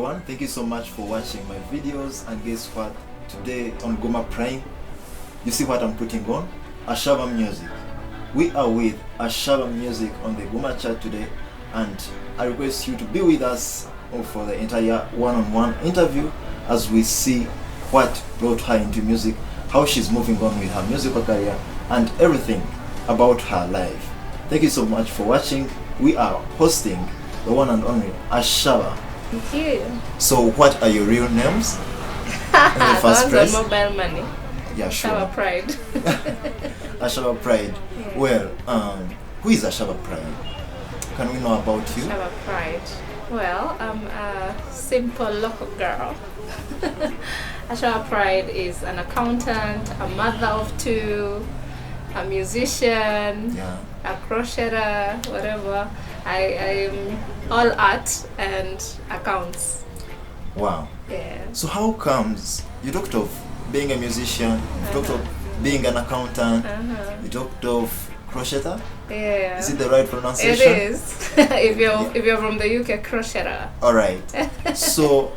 everyone, thank you so much for watching my videos. And guess what, today on Guma Prime, you see what I'm putting on? Ashaba music. We are with Ashaba music on the Guma chat today, and I request you to be with us for the entire one-on-one interview as we see what brought her into music, how she's moving on with her musical career, and everything about her life. Thank you so much for watching. We are hosting the one and only Ashaba. Thank you. So what are your real names? In the first place? On mobile money. Yeah, sure. Ashaba Pride. Ashaba Pride. Yeah. Well, who is Ashaba Pride? Can we know about you? Ashaba Pride. Well, I'm a simple local girl. Ashaba Pride is an accountant, a mother of two, a musician, a crocheter, whatever. I am all art and accounts. Wow. Yeah. So how comes you talked of being a musician, you talked of being an accountant, you talked of crocheter? Yeah. Is it the right pronunciation? It is. if you're from the UK, crocheter. All right. So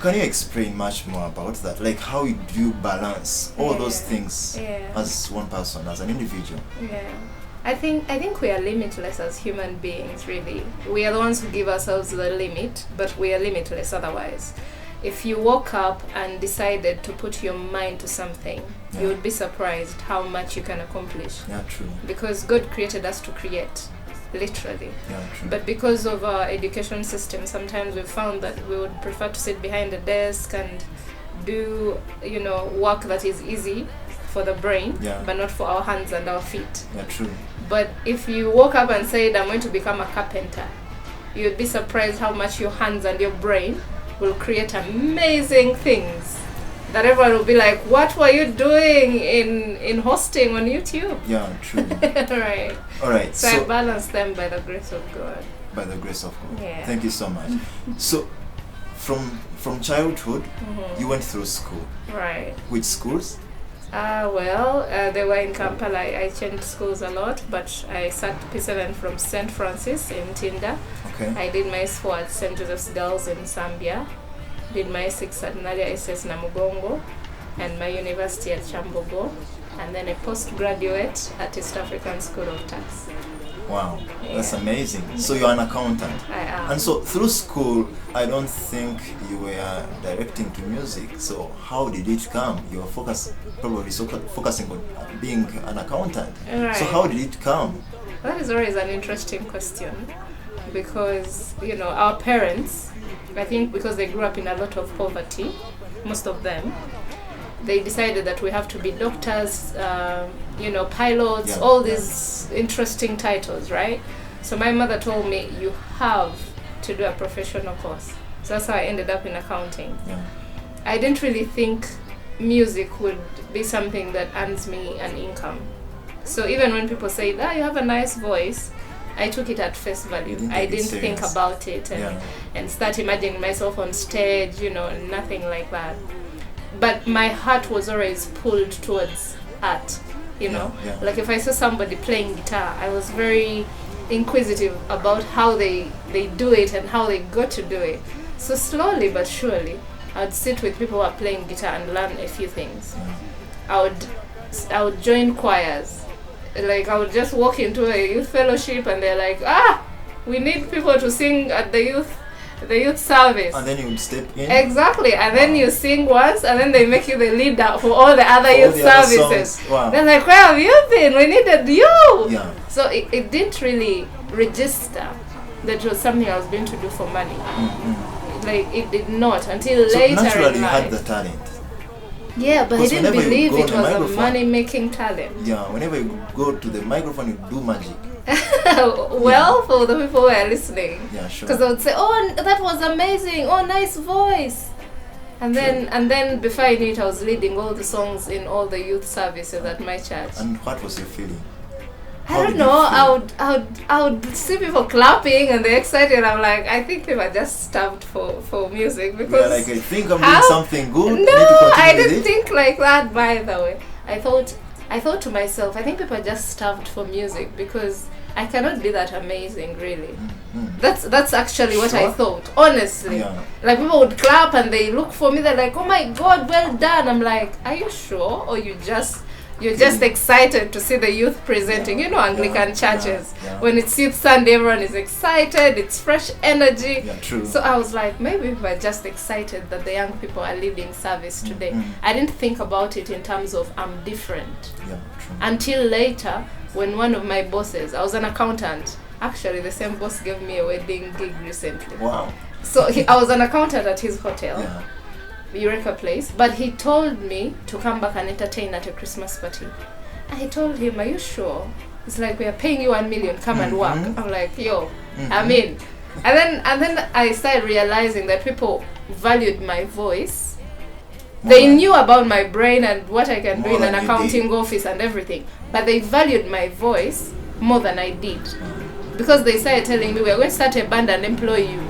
can you explain much more about that? Like how do you balance all those things as one person, as an individual? Yeah. I think we are limitless as human beings, really. We are the ones who give ourselves the limit, but we are limitless otherwise. If you woke up and decided to put your mind to something, you would be surprised how much you can accomplish. Yeah, true. Because God created us to create, literally. Yeah, true. But because of our education system, sometimes we've found that we would prefer to sit behind a desk and do, work that is easy for the brain, but not for our hands and our feet. Yeah, true. But if you woke up and said, I'm going to become a carpenter, you'd be surprised how much your hands and your brain will create amazing things that everyone will be like, what were you doing in hosting on YouTube? Yeah, true. Right. All right. So I balance them by the grace of God. By the grace of God. Yeah. Thank you so much. So from childhood, you went through school. Right. Which schools? They were in Kampala. I changed schools a lot, but I sat P7 from St. Francis in Tinda. Okay. I did my 4 at St. Joseph's Girls in Zambia. Did my 6 at Nadia SS Namugongo, and my university at Chambogo, and then a postgraduate at East African School of Tax. Wow, that's amazing. So you're an accountant. I am. And so through school, I don't think you were directing to music. So how did it come? You were focusing on being an accountant. Right. So how did it come? That is always an interesting question, because our parents, I think because they grew up in a lot of poverty, most of them, they decided that we have to be doctors, pilots, all these interesting titles, right? So my mother told me, you have to do a professional course. So that's how I ended up in accounting. Yeah. I didn't really think music would be something that earns me an income. So even when people say, you have a nice voice, I took it at face value. I didn't think about it and start imagining myself on stage, nothing like that. But my heart was always pulled towards art, Like if I saw somebody playing guitar, I was very inquisitive about how they do it and how they got to do it. So slowly but surely, I'd sit with people who are playing guitar and learn a few things. I would join choirs. Like I would just walk into a youth fellowship and they're like, we need people to sing at the youth service. And then you would step in? Exactly. And then you sing once and then they make you the leader for all the other youth services. Wow. They're like, where have you been? We needed you. Yeah. So it didn't really register that it was something I was going to do for money. Like it did not until later naturally in life. You had the talent. Yeah, but I didn't believe it was a money-making talent. Yeah, whenever you go to the microphone, you do magic. For the people who are listening. Yeah, sure. Because they would say, oh, that was amazing. Oh, nice voice. And then before I knew it, I was leading all the songs in all the youth services at my church. And what was your feeling? I don't know. I would see people clapping and they're excited. I'm like, I think they were just starved for music because. Yeah, like I think I'm doing something good. No, I didn't think like that. By the way, I thought to myself, I think people are just starved for music because I cannot be that amazing, really. Mm-hmm. That's actually what I Sure. thought, honestly. Yeah. Like, people would clap and they look for me, they're like, oh my god, well done. I'm like, are you sure? Or you're just excited to see the youth presenting. You know, Anglican churches, when it's Youth Sunday, everyone is excited, it's fresh energy. Yeah, true. So I was like, maybe we're just excited that the young people are leading service today. Mhm. I didn't think about it in terms of I'm different. Yeah, true. Until later, when one of my bosses, I was an accountant. Actually, the same boss gave me a wedding gig recently. Wow. So I was an accountant at his hotel, Yeah. Eureka Place, but he told me to come back and entertain at a Christmas party. I told him, are you sure? It's like, we are paying you 1 million, come and work. Mhm. I'm like, yo, Mhm. I'm in. And then I started realizing that people valued my voice. They knew about my brain and what I can do More in an than you accounting did. office and everything, but they valued my voice more than I did, because they started telling me, we're going to start a band and employ you,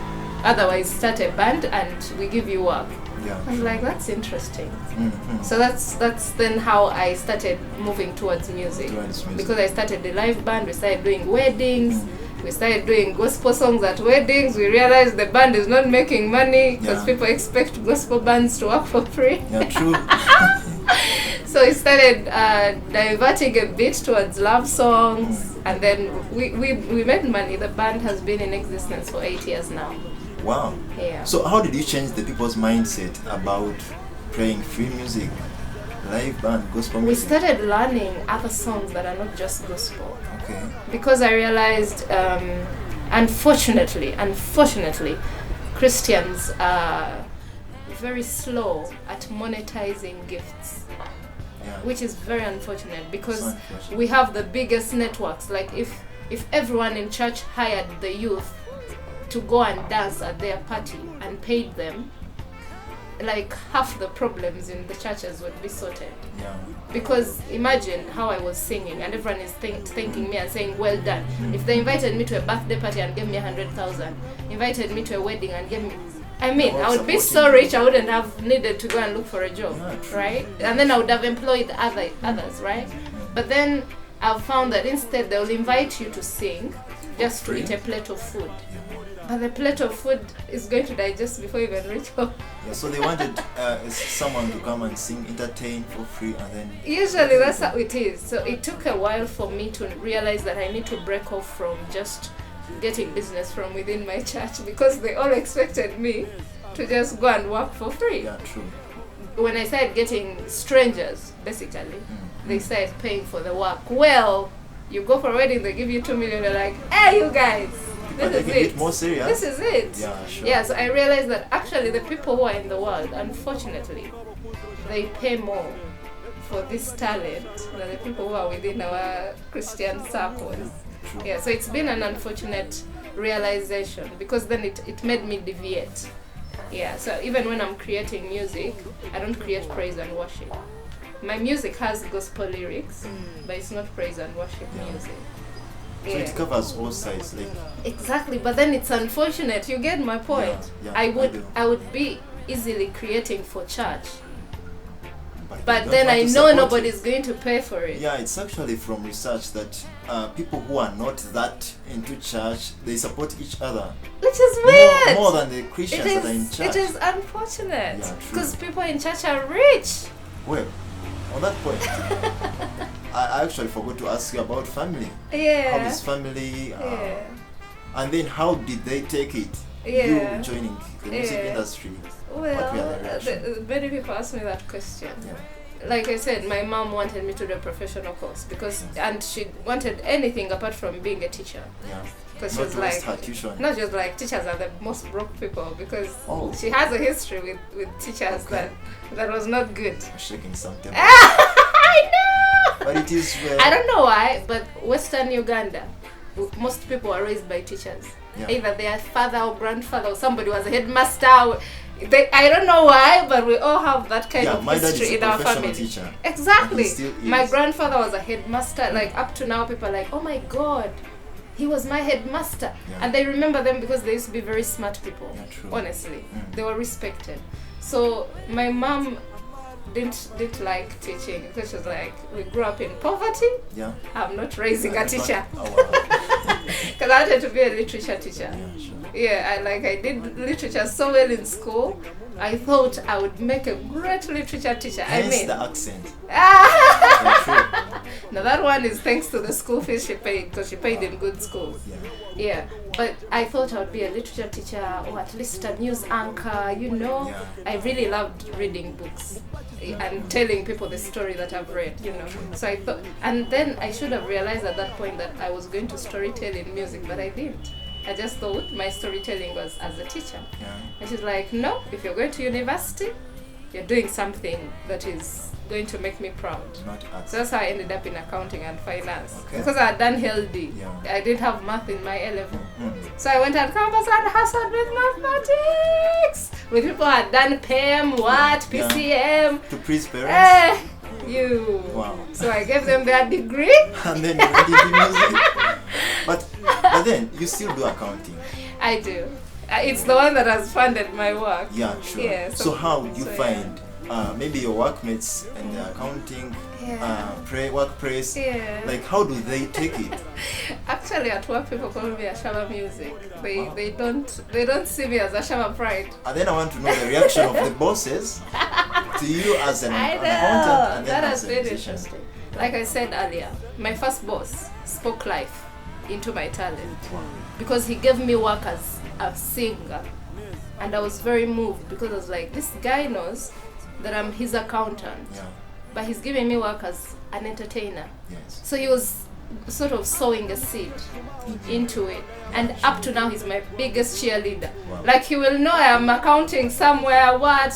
otherwise start a band and we give you work. Yeah. I was like, that's interesting. Mhm. So that's then how I started moving towards music. Towards music. Because I started the live band, we started doing weddings, we started doing gospel songs at weddings. We realized the band is not making money because Yeah. people expect gospel bands to work for free. Yeah, true. So we started diverting a bit towards love songs, and then we made money. The band has been in existence for 8 years now. Wow. Yeah. So how did you change the people's mindset about playing free music, live band, gospel We music? started learning other songs that are not just gospel. Okay. Because I realized, unfortunately, Christians are very slow at monetizing gifts, Yeah. which is very unfortunate, because It's unfortunate. we have the biggest networks. Like, if everyone in church hired the youth to go and dance at their party and paid them, like, half the problems in the churches would be sorted. Yeah. Because imagine how I was singing and everyone is thanking me and saying, well done. If they invited me to a birthday party and gave me 100,000, invited me to a wedding and gave me, I mean, I would be so rich I wouldn't have needed to go and look for a job, Yeah, true. right? And then I would have employed others, right? But then I've found that instead they'll invite you to sing just to eat a plate of food. But the plate of food is going to digest before you even reach home. Yeah, so they wanted someone to come and sing, entertain for free, and then Usually that's how it is. So it took a while for me to realize that I need to break off from just getting business from within my church, because they all expected me to just go and work for free. yeah, true. When I started getting strangers, basically, they started paying for the work. Well, you go for a wedding, they give you 2 million, they're like, hey, you guys, But this they is can it. get more serious. This is it. Yeah, sure. Yeah, so I realized that actually the people who are in the world, unfortunately, they pay more for this talent than the people who are within our Christian circles. True. Yeah, so it's been an unfortunate realization, because then it made me deviate. Yeah, so even when I'm creating music, I don't create praise and worship. My music has gospel lyrics, but it's not praise and worship Yeah. music. So it covers all sides, like Exactly, but then it's unfortunate. You get my point. Yeah, I do. would be easily creating for church, you but don't then want I to know support nobody's going to pay for it. Yeah, it's actually from research that people who are not that into church, they support each other Which is weird. more than the Christians it that are in is. church. It is unfortunate, Yeah, true. because people in church are rich. Well, on that point, I actually forgot to ask you about family. Yeah. How is family? Yeah. And then how did they take it? Yeah. You joining the music Yeah. industry. What were Well, their reactions? many people ask me that question. Yeah. Like I said, my mom wanted me to do a professional course and she wanted anything apart from being a teacher. Yeah. Because she Not was to waste like, her tuition. not just like teachers are the most broke people, because Oh. she has a history with teachers Okay. that was not good. I'm shaking something. I know. But it is well. I don't know why, but Western Uganda, most people are raised by teachers. Yeah. Either their father or grandfather or somebody was a headmaster. I don't know why, but we all have that kind of my dad is history a in our professional family. teacher. Exactly. And he still My is. grandfather was a headmaster. Like, up to now, people are like, oh my god, he was my headmaster. Yeah. And they remember them because they used to be very smart people. Yeah, true. Honestly, Mm. they were respected. So my mom didn't like teaching, because she was like, we grew up in poverty. Yeah. I'm not raising a It's not teacher. our- Because I wanted to be a literature teacher. Yeah, sure. Yeah, I did literature so well in school. I thought I would make a great literature teacher. Hence the accent. Ah! Yeah, true. Now that one is thanks to the school fees she paid, because she paid in good schools. Yeah. Yeah, but I thought I would be a literature teacher or at least a news anchor, you know. Yeah. I really loved reading books and telling people the story that I've read, you know. So I thought, and then I should have realized at that point that I was going to storytell in music, but I didn't. I just thought my storytelling was as a teacher. Yeah. And she's like, no, if you're going to university, you're doing something that is going to make me proud. Not art. So that's how I ended up in accounting and finance. Okay. Because I had done LD. Yeah. I didn't have math in my A level. Mm. So I went on campus and hustled with mathematics. With people who had done PEM, PCM. To please parents. You. Wow. So I gave them their degree. And then you went into music. But then you still do accounting. I do. It's the one that has funded my work. Yeah, sure. Yeah, so how do you so find maybe your workmates and the accounting workplace? Yeah. Like how do they take it? Actually, at work, people call me Ashaba Music. They don't see me as Ashaba Pride. And then I want to know the reaction of the bosses to you as an I know. accountant and then That as has a been musician. interesting. Like I said earlier, my first boss spoke life into my talent because he gave me work as a singer, and I was very moved because I was like, this guy knows that I'm his accountant, Yeah. but he's giving me work as an entertainer. Yes. So he was sort of sowing a seed into it, and up to now he's my biggest cheerleader. Wow. Like he will know I am accounting somewhere, what,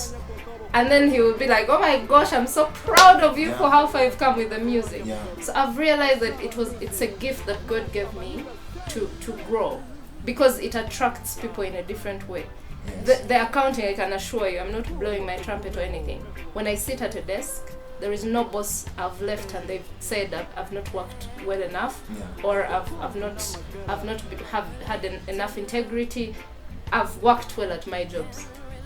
and then he will be like, oh my gosh, I'm so proud of you Yeah. for how far you've come with the music. Yeah. So I've realized that it's a gift that God gave me to grow, because it attracts people in a different way. Yes. The accounting, I can assure you, I'm not blowing my trumpet or anything. When I sit at a desk, there is no boss I've left and they've said that I've not worked well enough, Yeah. or I've not had enough integrity. I've worked well at my jobs.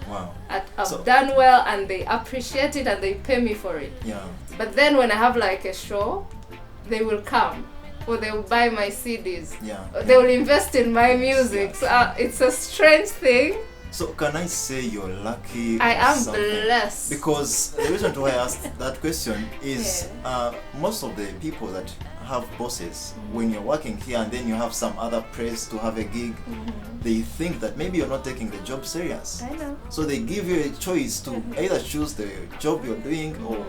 Wow. I've done well, and they appreciate it and they pay me for it. Yeah. But then when I have like a show, they will come, or they will buy my CDs. Yeah. They will invest in my music. So it's a strange thing. So can I say you're lucky? I or am something? blessed. Because the reason why I asked that question is most of the people that have bosses, when you're working here and then you have some other place to have a gig, they think that maybe you're not taking the job serious. I know. So they give you a choice to either choose the job you're doing or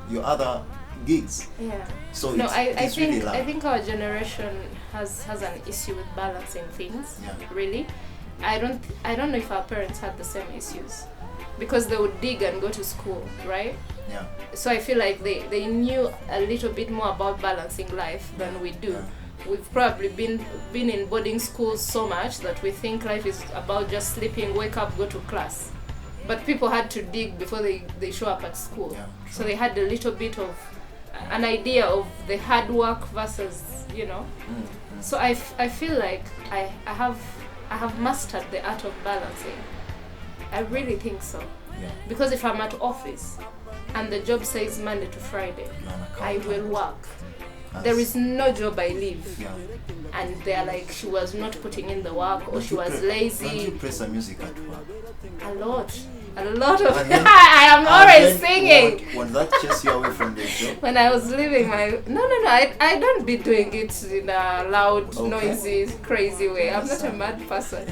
your other gigs. Yeah. So No, I it's really think luck. I think our generation has an issue with balancing things. Yeah. Really. I don't know if our parents had the same issues, because they would dig and go to school, right? Yeah. So I feel like they knew a little bit more about balancing life than we do. Yeah. We've probably been in boarding schools so much that we think life is about just sleeping, wake up, go to class. But people had to dig before they show up at school. Yeah, So they had a little bit of an idea of the hard work versus, you know. So I feel like I have mastered the art of balancing. I really think so. Yeah. Because if I'm at office and the job says Monday to Friday, You're an I accountant. will work. That's- There is no job I leave. Yeah. And they're like, she was not putting in the work, or Don't she you was play- Don't you lazy. play some music at work? A lot of. And then- I am And always then singing. Won't that chase you away from the job? When I was leaving my no, I don't be doing it in a loud, Okay. noisy, crazy way. I'm not a mad person.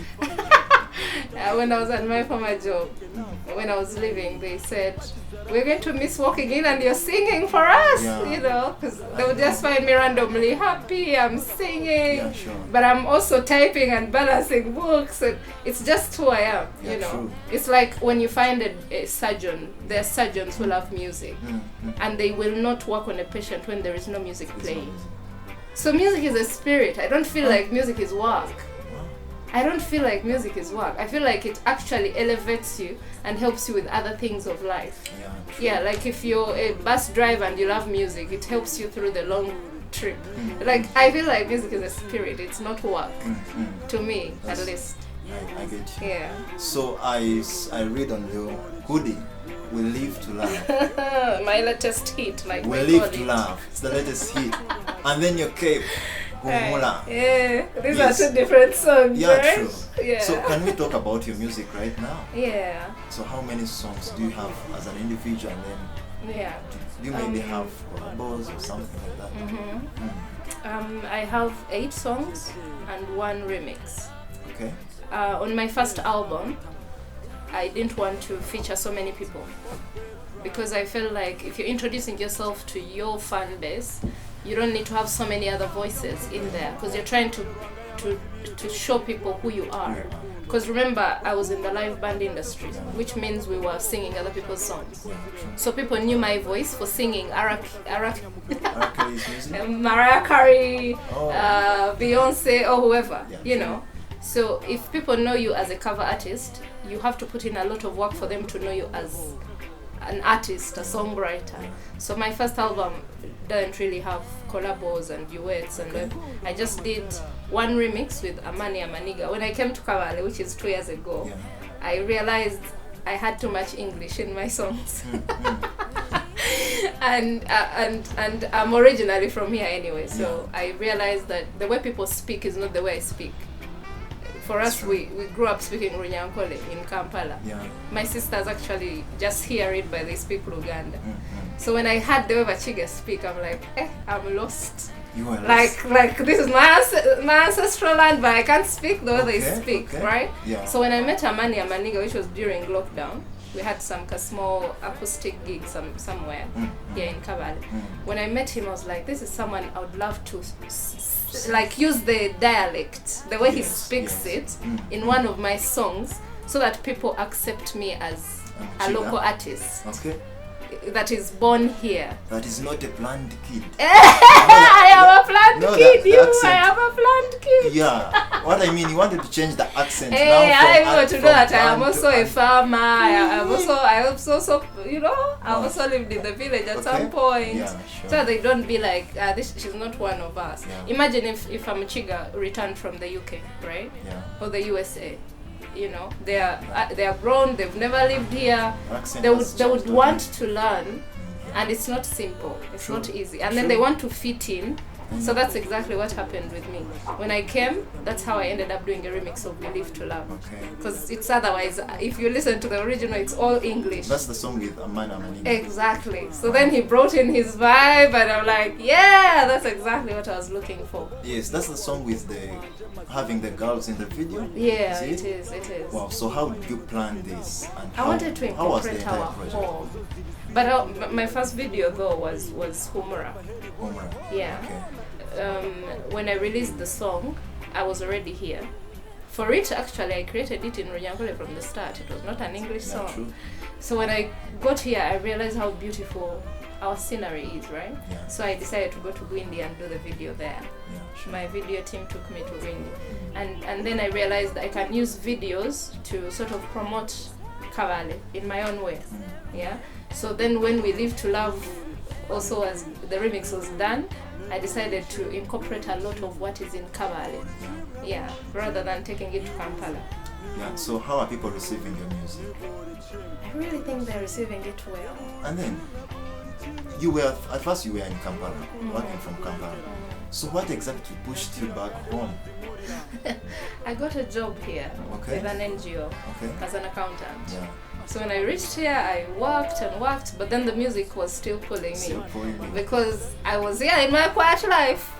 When I was at my former job, when I was leaving, they said, we're going to miss walking in and you're singing for us, Yeah. you know, because they would just find me randomly happy, I'm singing, Yeah, sure. but I'm also typing and balancing books, and it's just who I am, Yeah, you know. true. It's like when you find a surgeon, there are surgeons who love music, and they will not work on a patient when there is no music playing. So music is a spirit. I don't feel like music is work. I don't feel like music is work. I feel like it actually elevates you and helps you with other things of life. Yeah, true. Yeah, like if you're a bus driver and you love music, it helps you through the long trip. Like I feel like music is a spirit. It's not work. To me, at That's- least. I get you. Yeah. So I read on your hoodie, we live to laugh. My latest hit, like We they live call to it. laugh. It's the latest hit. And then your cape, Guma. Yeah, these Yes. are two different songs, Yeah, right? true. Yeah. So can we talk about your music right now? Yeah, So how many songs do you have as an individual, and then yeah. do you maybe have collabos or something like that? I have 8 songs and 1 remix. Okay. On my first album, I didn't want to feature so many people because I felt like if you're introducing yourself to your fan base, you don't need to have so many other voices in there because you're trying to show people who you are. Because remember, I was in the live band industry, which means we were singing other people's songs. So people knew my voice for singing Carey's music? Mariah Carey, Oh. Beyonce, or whoever, Yeah. you know. So if people know you as a cover artist, you have to put in a lot of work for them to know you as an artist, a songwriter. So my first album didn't really have collabos and duets, and I just did 1 remix with Amani Amaniga. When I came to Kavale, which is 2 years ago, Yeah. I realized I had too much English in my songs. and I'm originally from here anyway, so I realized that the way people speak is not the way I speak. For us, we grew up speaking Runyankole in Kampala. Yeah. My sisters actually just hear it, but they speak Luganda. So when I heard the way Bachiga speak, I'm like, I'm lost. You are Like this is my ancestral land, but I can't speak the way they speak, right? Yeah. So when I met Amani Amaniga, which was during lockdown, we had some small acoustic gig somewhere here in Kabale. When I met him, I was like, this is someone I would love to like use the dialect, the way he speaks it in one of my songs, so that people accept me as a local artist. Okay. That is born here. That is not a planned kid. I am a planned kid. I am a planned kid. Yeah. What I mean, you wanted to change the accent. Hey, now I want to know that I am planned also to a farmer. I also, you know, I also lived in the village at some point. Yeah, sure. So they don't be like, she's not one of us. Yeah. Imagine if a Chiga returned from the UK, right? Yeah. Or the USA. You know, they are grown. They've never lived here. Accent They would has changed want totally. to learn, and it's not simple. It's True. not easy. And True. then they want to fit in. So that's exactly what happened with me. When I came, that's how I ended up doing a remix of We Live to Love. Okay. Because it's otherwise, if you listen to the original, it's all English. That's the song with Amani Amaniga. Exactly. So then he brought in his vibe, and I'm like, yeah, that's exactly what I was looking for. Yes, that's the song with the having the girls in the video. Yeah, Is it is. Wow. So how did you plan this? And I wanted to how was the incorporate entire our project? home. But my first video though was Humura. Omar. Yeah. Okay. When I released the song, I was already here. For it, actually, I created it in Runyankole from the start. It was not an English Yeah, song. true. So when I got here, I realized how beautiful our scenery is, right? Yeah. So I decided to go to Gwindi and do the video there. Yeah, sure. My video team took me to Gwindi. And then I realized I can use videos to sort of promote Kavale in my own way. Yeah. So then when We Live to Love, also as the remix was done, I decided to incorporate a lot of what is in Kavale. Yeah, rather than taking it to Kampala. Yeah. So how are people receiving your music? I really think they're receiving it well. And then you were at first you were in Kampala, working from Kampala. So what exactly pushed you back home? I got a job here Okay. with an NGO Okay. as an accountant. Yeah. So when I reached here, I worked, but then the music was still pulling me. Still pulling me. Because I was here in my quiet life.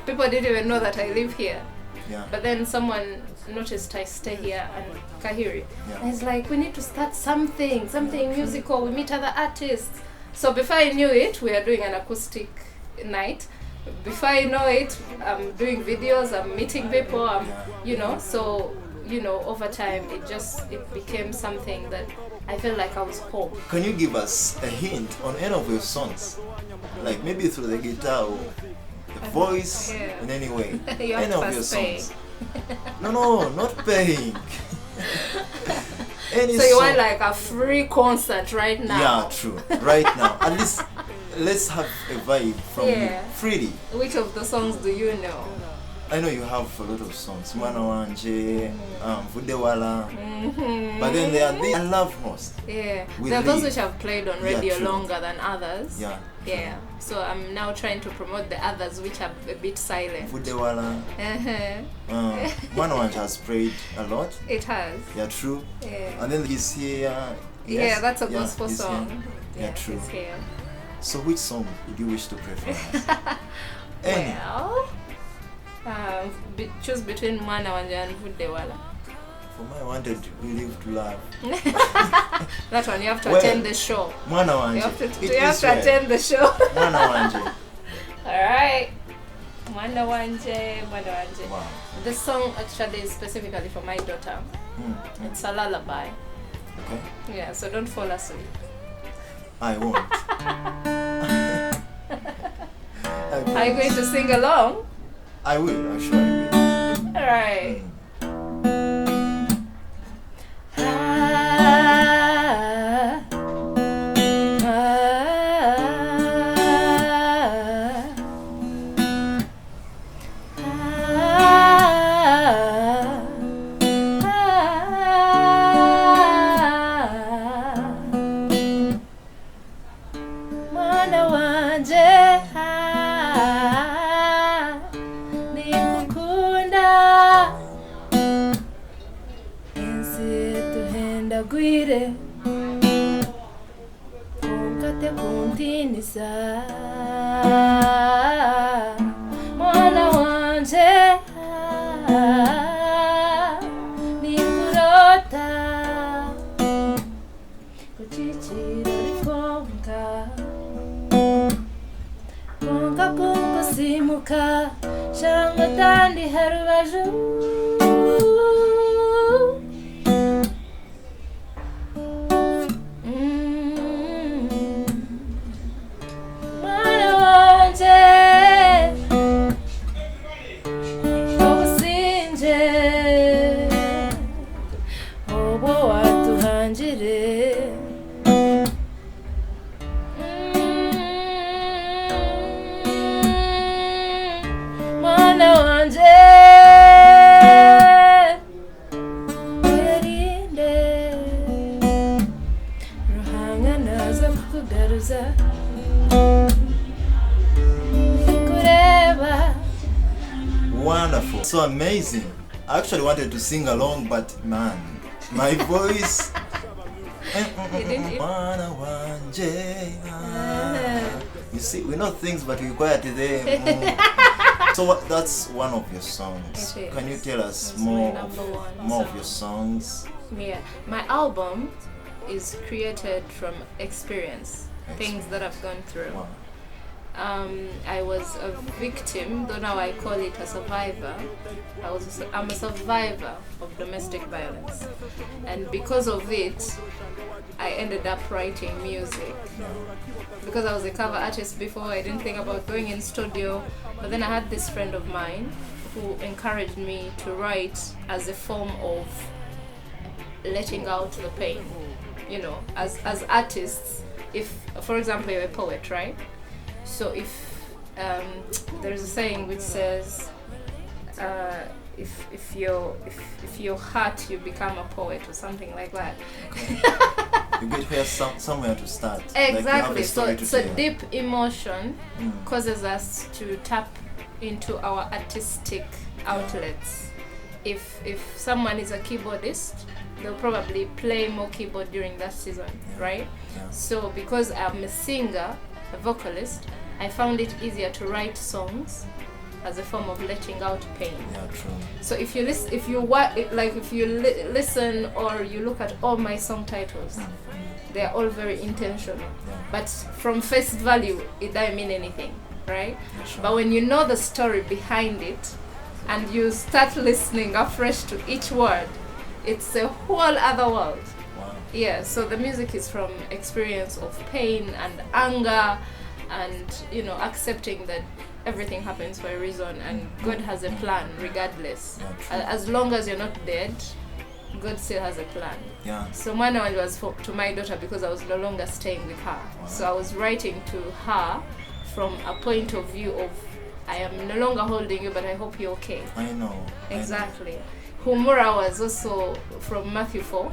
People didn't even know that I live here. Yeah. But then someone noticed I stay here and Kahiri. Yeah. And it's like, we need to start something musical. We meet other artists. So before I knew it, we are doing an acoustic night. Before I know it, I'm doing videos, I'm meeting people, you know. So, you know, over time, it became something that I felt like I was home. Can you give us a hint on any of your songs? Like maybe through the guitar or the voice, Yeah. in any way. You have Any to of your first pay. songs. No, not paying. Any So you song. want like a free concert right now? Yeah, true. Right now. At least let's have a vibe from you. Freely. Which of the songs do you know? I know you have a lot of songs. Mwana Wanje, Vudewala. But then there are these I love most. Yeah, We there are those live. which have played on Yeah, radio true. longer than others. Yeah. Yeah. So I'm now trying to promote the others which are a bit silent. Vudewala. Mwana Wanje has prayed a lot. It has. Yeah, true. Yeah. And then he's here. Yes. Yeah, that's a gospel he's song. Here. Yeah, true. He's here. So which song would you wish to pray for us? Well, choose between Mwana Wanje and Vudewala. For my wanted, we live to love. That one, you have to attend the show. Mwana Wanje. You have to attend the show. Mwana Wanje. Alright. Mwana Wanje, Mwana Wanje. Wow. The song actually is specifically for my daughter. It's a lullaby. Okay. Yeah, so don't fall asleep. I won't. Are you going to sing along? I will, I'm sure I will. Alright. Mwana wanje nikukunda ensi tuhenda gwire kunkate kuntinisa mwana wanje nikurota kuchichira rikonka konka kungusimuka shanga tandi harubaju mwana wanje obusinje obwo watuhanjire mwana wanje werinde ruhanga naza kukugaruza kureba. Wonderful. So amazing. I actually wanted to sing along, but man, my voice. Mwana Wanje. You see, we know things, but we quiet them. So that's one of your songs. It is. Can you tell us It's more my number one more song. of your songs? Yeah, my album is created from experience, things that I've gone through. Wow. I was a victim, though now I call it a survivor. I'm a survivor of domestic violence, and because of it, I ended up writing music. Because I was a cover artist before, I didn't think about going in studio, but then I had this friend of mine who encouraged me to write as a form of letting out the pain. You know, as artists, if, for example, you're a poet, right? So if there's a saying which says, if you're hurt, you become a poet, or something like that. You get here somewhere to start. Exactly. Like So deep emotion causes us to tap into our artistic outlets. If someone is a keyboardist, they'll probably play more keyboard during that season, right? Yeah. So because I'm a singer, a vocalist, I found it easier to write songs as a form of letting out pain. Yeah, true. So if you listen or you look at all my song titles, they're all very intentional. Yeah. But from face value, it doesn't mean anything, right? Yeah, sure. But when you know the story behind it and you start listening afresh to each word, it's a whole other world. Wow. Yeah, so the music is from experience of pain and anger and, you know, accepting that everything happens for a reason and God has a plan regardless. Yeah, true. As long as you're not dead, God still has a plan. Yeah. So Mwana Wanje was to my daughter because I was no longer staying with her. Wow. So I was writing to her from a point of view of, I am no longer holding you, but I hope you're okay. I know. Exactly. Humura was also from Matthew 4.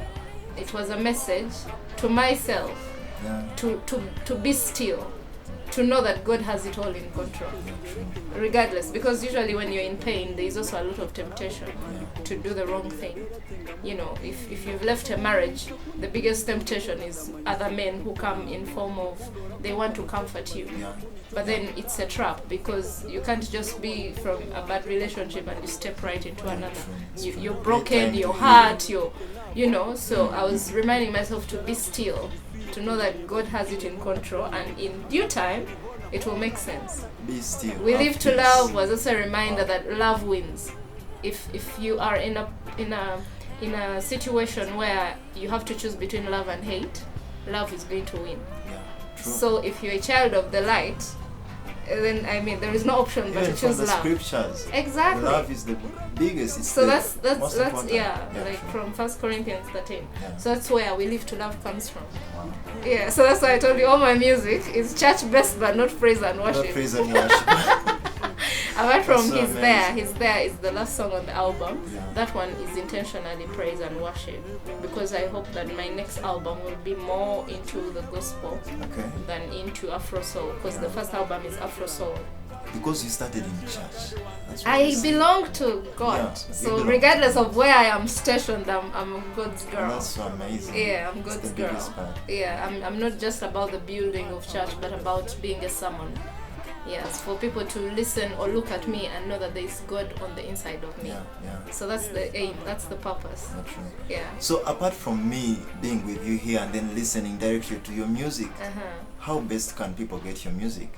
It was a message to myself Yeah. to be still to know that God has it all in control, regardless. Because usually when you're in pain, there is also a lot of temptation to do the wrong thing. You know, if you've left a marriage, the biggest temptation is other men who come in form of they want to comfort you. But then it's a trap, because you can't just be from a bad relationship and you step right into another. You're broken, you're hurt, you know. So I was reminding myself to be still, to know that God has it in control, and in due time it will make sense. Be still. We Live to Love was also a reminder that love wins. If you are in a situation where you have to choose between love and hate, love is going to win. So if you're a child of the light, then I mean there is no option but to choose love. Scriptures. Exactly. Love is the biggest. It's so the that's important. like true. from 1 Corinthians 13. Yeah. So that's where We Live to Love comes from. Wow. Yeah, so that's why I told you all my music is church based but not praise and worship. Not praise and worship. Apart from so He's There is the last song on the album. Yeah. That one is intentionally praise and worship, because I hope that my next album will be more into the gospel than into Afro soul, because the first album is Afro soul. Because you started in church. That's what I belong to God, so regardless of where I am stationed, I'm God's girl. That's so amazing. Yeah, I'm God's girl. Yeah, I'm not just about the building of church, but about being a sermon. Yes, for people to listen or look at me and know that there is God on the inside of me. So that's the aim, that's the purpose. Yeah. So apart from me being with you here and then listening directly to your music, how best can people get your music?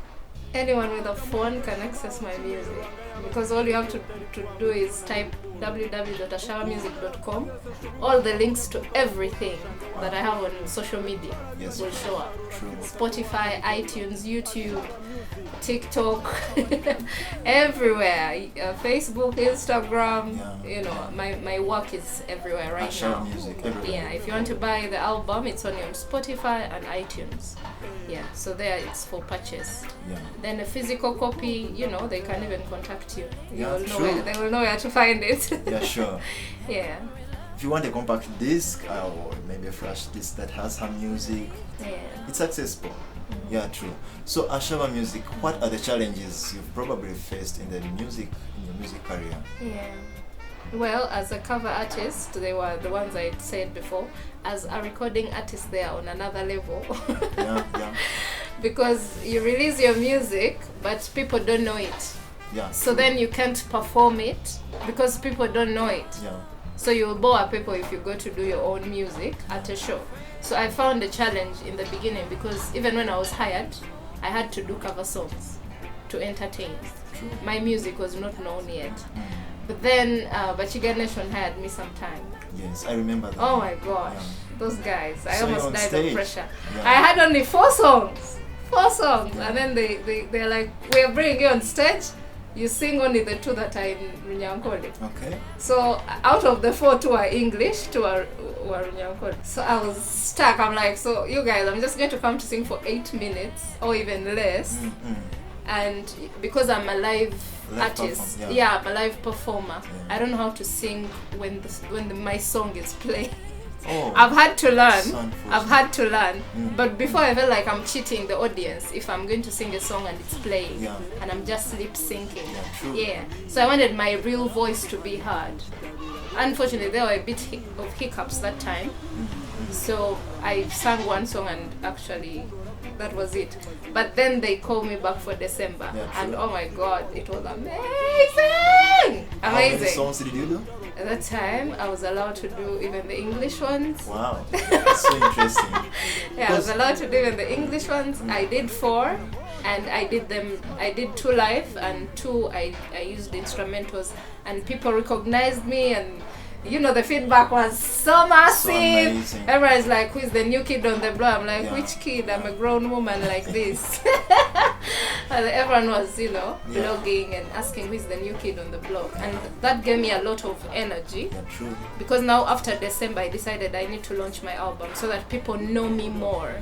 Anyone with a phone can access my music, because all you have to do is type www.ashabamusic.com. All the links to everything that I have on social media will show up. Spotify, iTunes, YouTube, TikTok, everywhere. Facebook, Instagram. You know, my work is everywhere right now. Music, everywhere. Yeah, if you want to buy the album, it's only on Spotify and iTunes. Yeah, so there it's for purchase. Then a physical copy, you know, they can even contact you. They will know where to find it. Yeah, sure. Yeah. If you want a compact disc or maybe a flash disc that has some music, it's accessible. Yeah, true. So Ashaba Music, what are the challenges you've probably faced in your music career? Yeah. Well, as a cover artist, they were the ones I said before. As a recording artist, they are on another level. Because you release your music, but people don't know it. So then you can't perform it because people don't know it. So you'll bore people if you go to do your own music at a show. So I found a challenge in the beginning, because even when I was hired, I had to do cover songs to entertain. My music was not known yet. But then Bachiga Nation hired me sometime. Yes, I remember that. Oh my gosh, those guys. I almost died stage. of pressure. I had only 4 songs. And then they're like, we're bringing you on stage. You sing only the 2 that are in Runyankole. Okay. So out of the 4, 2 are English, 2 are Runyankole. So I was stuck. I'm like, so you guys, I'm just going to come to sing for 8 minutes or even less. And because I'm a live artist, I'm a live performer, I don't know how to sing when my song is playing. I've had to learn. But before I felt like I'm cheating the audience if I'm going to sing a song and it's playing and I'm just lip syncing. So I wanted my real voice to be heard. Unfortunately, there were a bit of hiccups that time. So I sang one song and actually that was it. But then they called me back for December, and oh my God, it was amazing! How many songs did you do? At that time, I was allowed to do even the English ones. Wow, that's so interesting. I was allowed to do even the English ones. I did 4, and I did 2 live, and 2 I used instrumentals, and people recognized me, and you know, the feedback was so massive. So everyone's like, who is the new kid on the block? I'm like, which kid? I'm a grown woman like this. And everyone was, you know, blogging and asking who is the new kid on the block. And that gave me a lot of energy. Because now after December, I decided I need to launch my album so that people know me more.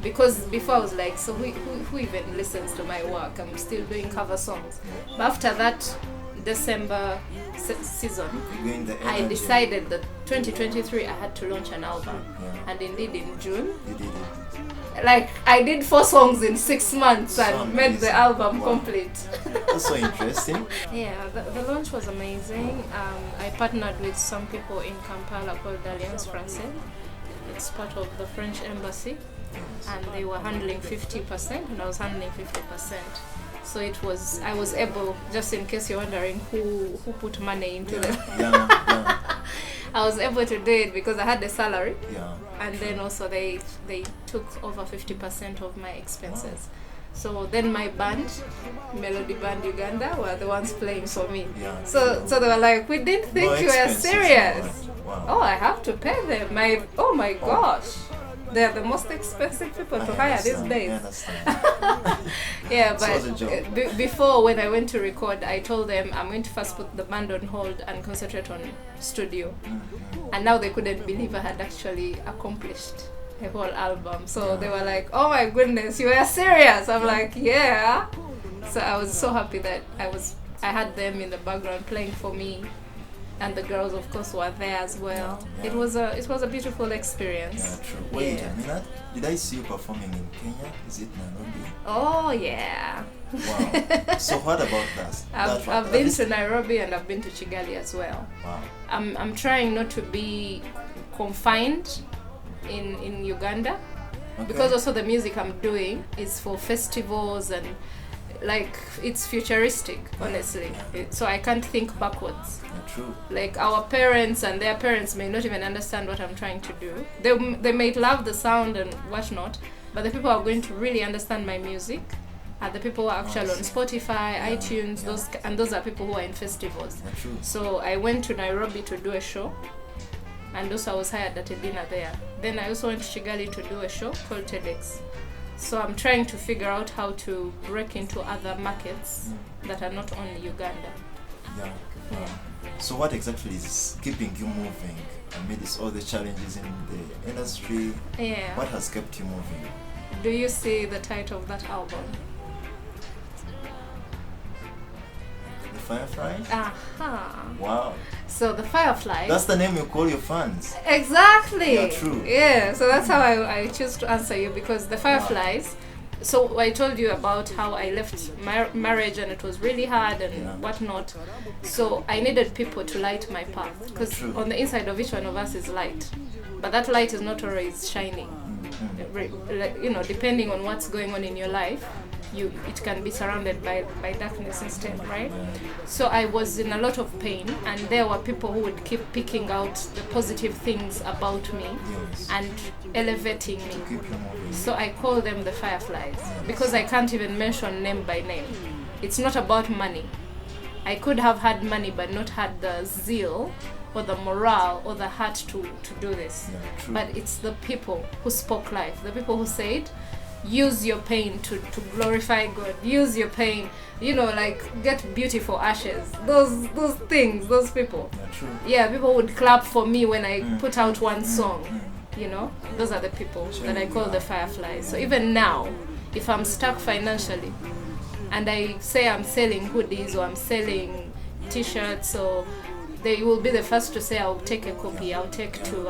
Because before I was like, so who even listens to my work? I'm still doing cover songs. But after that December season, I decided that 2023 I had to launch an album, and indeed in June, Like I did 4 songs in 6 months So and made amazing. the album Wow. complete. That's so interesting. Yeah, the launch was amazing. I partnered with some people in Kampala called Alliance Française. It's part of the French embassy, and they were handling 50% and I was handling 50%. So I was able, just in case you're wondering who put money into the Yeah. I was able to do it because I had the salary, Yeah. and then also they took over 50% of my expenses. So then my band, Melody Band Uganda, were the ones playing for me. Yeah. So they were like, we didn't think No you were expenses, serious. Wow. Oh, I have to pay them. Oh my gosh, they're the most expensive people to hire these days. I understand. Yeah, So but was a joke. before, when I went to record, I told them I'm going to first put the band on hold and concentrate on studio. And now they couldn't believe I had actually accomplished a whole album. So they were like, oh my goodness, you were serious? I'm like, yeah. So I was so happy that I had them in the background playing for me. And the girls, of course, were there as well. Yeah. It was a beautiful experience. Yeah, true. Wait a minute. Did I see you performing in Kenya? Is it Nairobi? Oh yeah. Wow. So what about that? I've been to Nairobi and I've been to Kigali as well. Wow. I'm trying not to be confined in Uganda, because also the music I'm doing is for festivals and like it's futuristic, honestly. So I can't think backwards. Yeah, true. Like our parents and their parents may not even understand what I'm trying to do. They may love the sound and whatnot, but the people who are going to really understand my music are the people who are actually on Spotify, iTunes, those are people who are in festivals. Yeah, true. So I went to Nairobi to do a show, and also I was hired at a dinner there. Then I also went to Kigali to do a show called TEDx. So I'm trying to figure out how to break into other markets that are not only Uganda. Yeah. So what exactly is keeping you moving amidst all the challenges in the industry? Yeah. What has kept you moving? Do you see the title of that album? The Fireflies? Aha. Wow. So the Fireflies. That's the name you call your fans. Exactly. Yeah, true. Yeah, so that's how I choose to answer you, because the Fireflies. So I told you about how I left marriage and it was really hard and whatnot. So I needed people to light my path, because on the inside of each one of us is light, but that light is not always shining. You know, depending on what's going on in your life, it can be surrounded by darkness instead, right? So I was in a lot of pain, and there were people who would keep picking out the positive things about me and elevating me. Keep you moving. So I call them the Fireflies, because I can't even mention name by name. It's not about money. I could have had money but not had the zeal or the morale or the heart to do this. But it's the people who spoke life, the people who said, use your pain to glorify God. Use your pain, like get beautiful ashes. Those things, those people. Yeah, people would clap for me when I put out one song. Those are the people that I call the Fireflies. So even now, if I'm stuck financially and I say I'm selling hoodies or I'm selling t-shirts, so they will be the first to say I'll take a copy, I'll take two,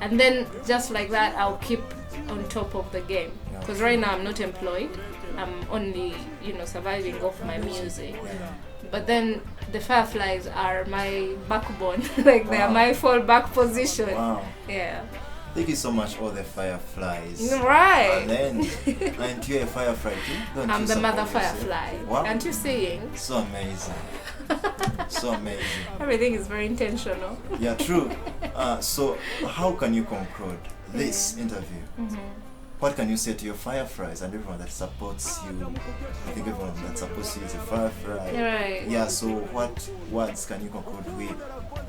and then just like that I'll keep on top of the game. Because right now I'm not employed, I'm only surviving off my music. But then the Fireflies are my backbone, like they are my fallback position. Yeah. Thank you so much, all the Fireflies. Right. And you're a Firefly too? I'm the mother Firefly. Wow. Aren't you seeing? So amazing. So amazing. Everything is very intentional. Yeah, true. So how can you conclude this interview? What can you say to your Fireflies and everyone that supports you? I think everyone that supports you is a Firefly. Right. Yeah, so what words can you conclude with?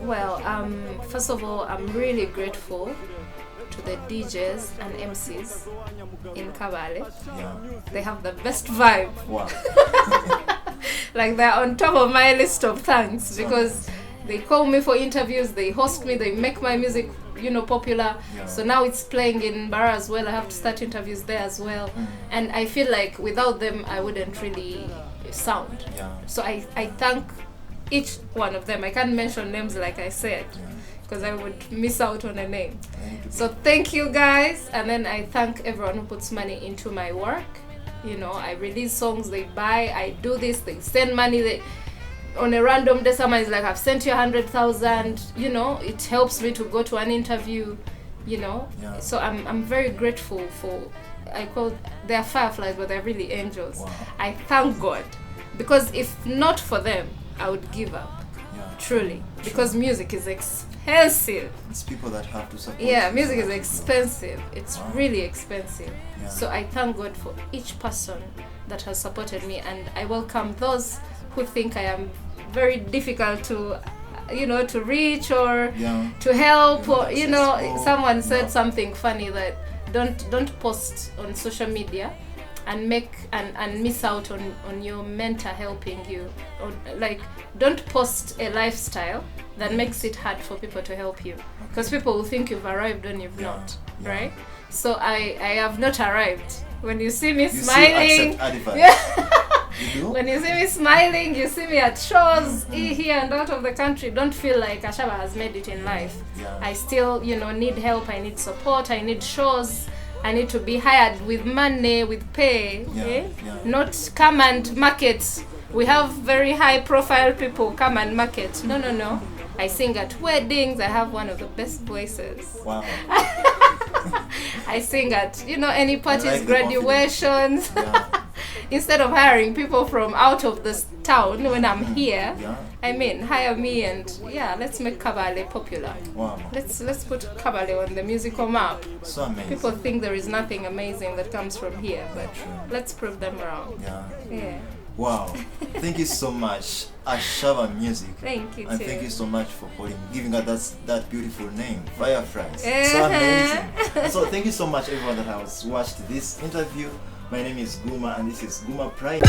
Well, first of all, I'm really grateful to the DJs and MCs in Kabale. Yeah. They have the best vibe. Wow. Like they're on top of my list of thanks, because they call me for interviews, they host me, they make my music popular. So now it's playing in Bara as well. I have to start interviews there as well. And I feel like without them I wouldn't really sound. So I thank each one of them. I can't mention names like I said. because I would miss out on a name. Thank you. So thank you guys, and then I thank everyone who puts money into my work. You know, I release songs, they buy, I do this, they send money, they on a random day someone is like, I've sent you 100,000, you know, it helps me to go to an interview, you know. Yeah. So I'm very grateful for, I call, they're fireflies but they're really angels. Wow. I thank God, because if not for them I would give up. Yeah. Truly, because music is expensive. It's people that have to support. Yeah, you music so is that you expensive. It's Wow. really expensive. Yeah. So I thank God for each person that has supported me, and I welcome those who think I am very difficult to, you know, to reach or Yeah. to help, or That's you know, expo, someone said yeah. something funny that don't post on social media and make and miss out on your mentor helping you, or like don't post a lifestyle that makes it hard for people to help you, because people will think you've arrived when you've Yeah, not, yeah. right? So I have not arrived. When you see me You smiling, still accept advice. yeah. You do? When you see me smiling, you see me at shows here and out of the country, don't feel like Ashaba has made it in life. Yeah. I still, you know, need help, I need support, I need shows, I need to be hired with money, with pay. Yeah, Eh? yeah. Not come and market. We have very high profile people come and market. No. I sing at weddings, I have one of the best voices. Wow. I sing at, you know, any parties, like the graduations. Yeah. Instead of hiring people from out of this town when I'm here, Yeah. I mean, hire me, and yeah, let's make Kabale popular. Wow. Let's put Kabale on the musical map. So amazing. People think there is nothing amazing that comes from here, but True. let's prove them wrong. Yeah. Yeah. Wow. Thank you so much, Ashaba Music. Thank you And too. thank you so much for giving us that beautiful name, Fireflies. So Uh-huh. amazing. So thank you so much, everyone that has watched this interview. My name is Guma, and this is Guma Prime.